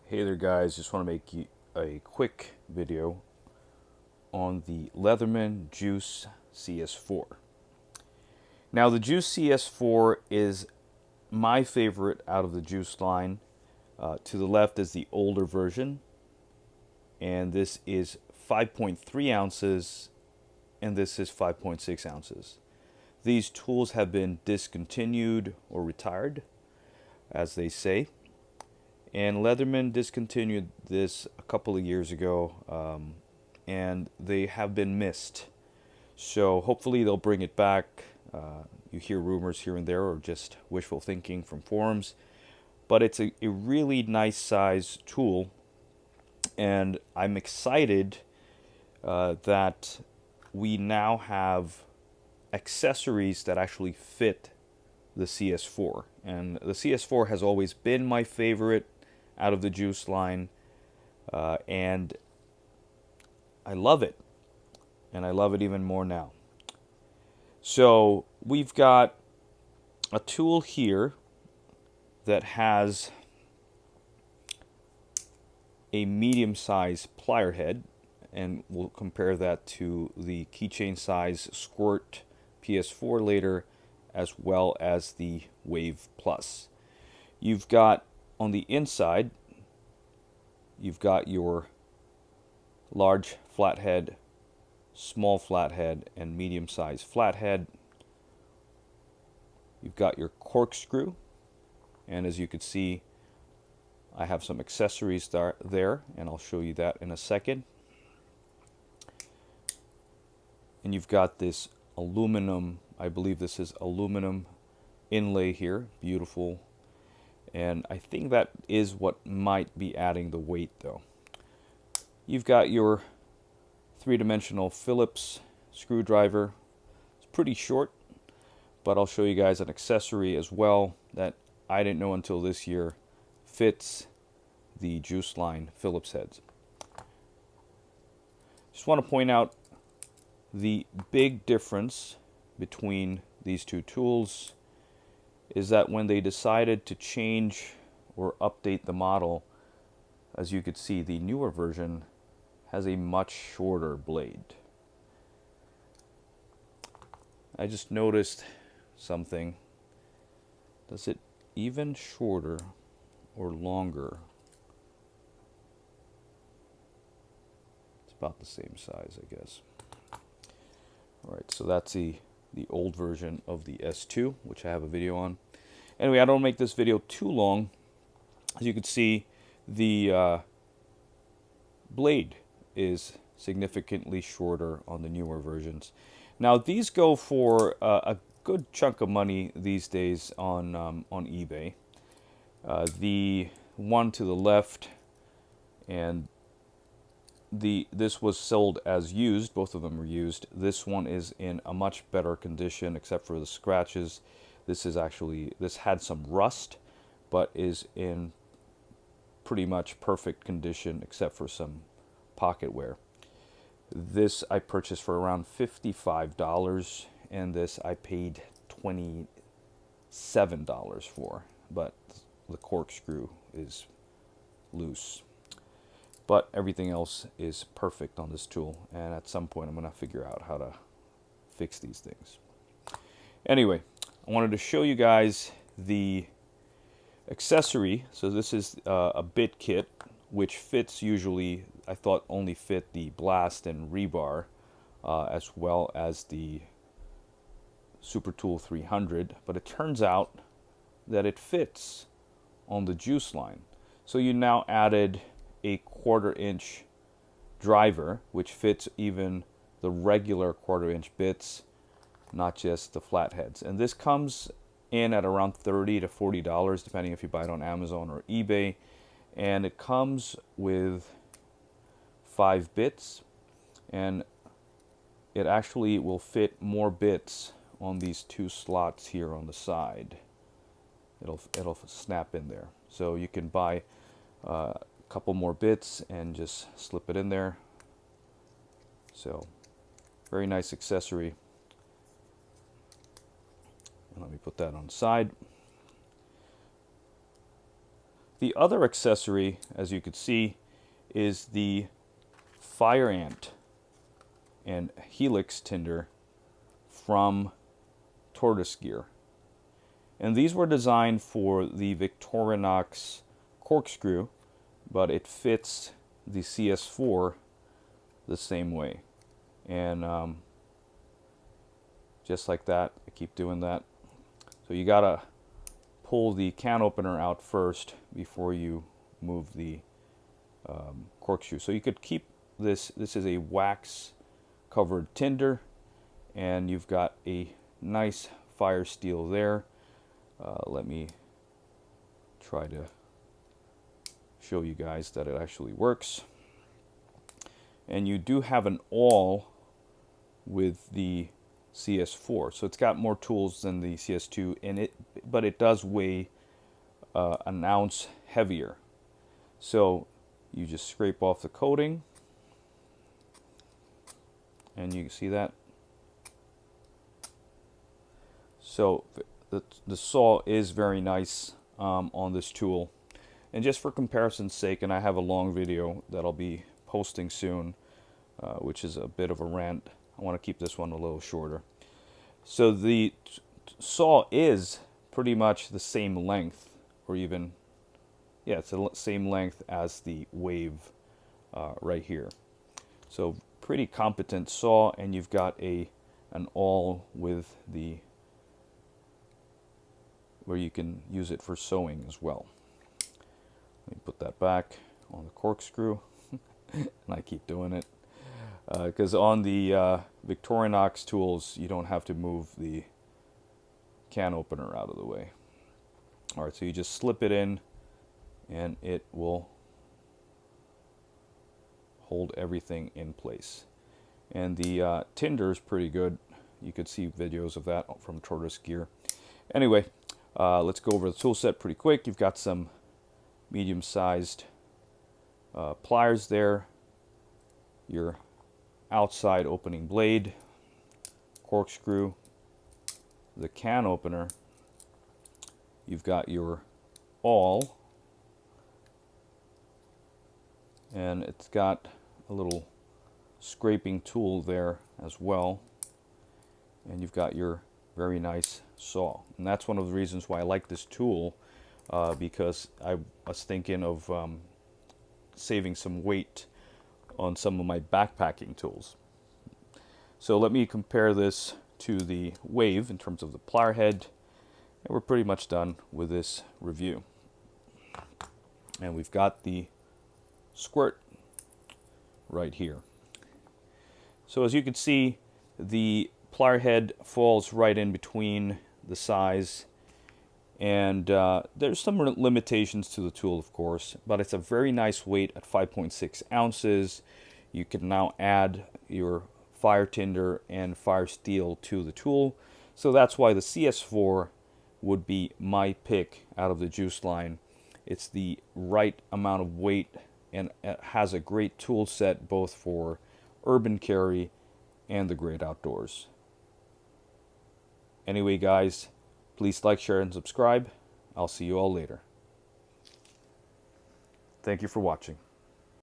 Hey there guys, just want to make a quick video on the Leatherman Juice CS4. Now the Juice CS4 is my favorite out of the Juice line. To the left is the older version, and this is 5.3 ounces, and this is 5.6 ounces. These tools have been discontinued or retired, as they say. And Leatherman discontinued this a couple of years ago, and they have been missed. So hopefully they'll bring it back. You hear rumors here and there, or just wishful thinking from forums. But it's a really nice size tool, and I'm excited that we now have accessories that actually fit the CS4. And the CS4 has always been my favorite out of the Juice line, and I love it, and I love it even more now. So we've got a tool here that has a medium-sized plier head, and we'll compare that to the keychain size Squirt PS4 later, as well as the Wave Plus. You've got on the inside, you've got your large flathead, small flathead, and medium-sized flathead. You've got your corkscrew, and as you can see, I have some accessories there, and I'll show you that in a second. And you've got this aluminum, I believe this is aluminum inlay here, beautiful. And I think that is what might be adding the weight though. You've got your three-dimensional Phillips screwdriver. It's pretty short, but I'll show you guys an accessory as well that I didn't know until this year fits the Juice line Phillips heads. Just want to point out the big difference between these two tools is that when they decided to change or update the model, as you could see, the newer version has a much shorter blade. I just noticed something. Does it even shorter or longer? It's about the same size, I guess. Alright, so that's the old version of the S2, which I have a video on. Anyway, I don't make this video too long. As you can see, the blade is significantly shorter on the newer versions. Now, these go for a good chunk of money these days on eBay. The one to the left and this was sold as used. Both of them were used. This one is in a much better condition except for the scratches. This had some rust, but is in pretty much perfect condition except for some pocket wear. This I purchased for around $55, and this I paid $27 for, but the corkscrew is loose. But everything else is perfect on this tool, and at some point I'm going to figure out how to fix these things. Anyway, I wanted to show you guys the accessory. So this is a bit kit, which fits usually, I thought only fit the blast and rebar, as well as the Super Tool 300, but it turns out that it fits on the Juice line. So you now added a 1/4 inch driver, which fits even the regular 1/4 inch bits, not just the flatheads. And this comes in at around $30 to $40, depending if you buy it on Amazon or eBay. And it comes with 5 bits, and it actually will fit more bits on these 2 slots here on the side. It'll snap in there. So you can buy a couple more bits and just slip it in there. So very nice accessory. And let me put that on the side. The other accessory, as you can see, is the fire ant and helix tinder from Tortoise Gear. And these were designed for the Victorinox corkscrew, but it fits the CS4 the same way. And just like that, I keep doing that. So you gotta pull the can opener out first before you move the corkscrew. So you could keep this. This is a wax covered tinder, and you've got a nice fire steel there. Let me try to show you guys that it actually works. And you do have an awl with the CS4, so it's got more tools than the CS2, but it does weigh an ounce heavier. So you just scrape off the coating, and you can see that. So the saw is very nice on this tool. And just for comparison's sake, and I have a long video that I'll be posting soon, which is a bit of a rant. I want to keep this one a little shorter. So the saw is pretty much the same length, or even, yeah, it's the same length as the Wave right here. So pretty competent saw, and you've got an awl with the, where you can use it for sewing as well. Let me put that back on the corkscrew, and I keep doing it. Because on the Victorinox tools, you don't have to move the can opener out of the way. Alright, so you just slip it in, and it will hold everything in place. And the tinder is pretty good. You could see videos of that from Tortoise Gear. Anyway, let's go over the tool set pretty quick. You've got some medium-sized pliers there, your outside opening blade, corkscrew, the can opener, you've got your awl, and it's got a little scraping tool there as well, and you've got your very nice saw. And that's one of the reasons why I like this tool, because I was thinking of saving some weight on some of my backpacking tools. So let me compare this to the Wave in terms of the plier head, and we're pretty much done with this review. And we've got the squirt right here. So as you can see, the plier head falls right in between the size, and there's some limitations to the tool, of course, but it's a very nice weight at 5.6 ounces. You can now add your fire tinder and fire steel to the tool, so that's why the CS4 would be my pick out of the Juice line. It's the right amount of weight, and it has a great tool set both for urban carry and the great outdoors. Anyway, guys, please like, share, and subscribe. I'll see you all later. Thank you for watching.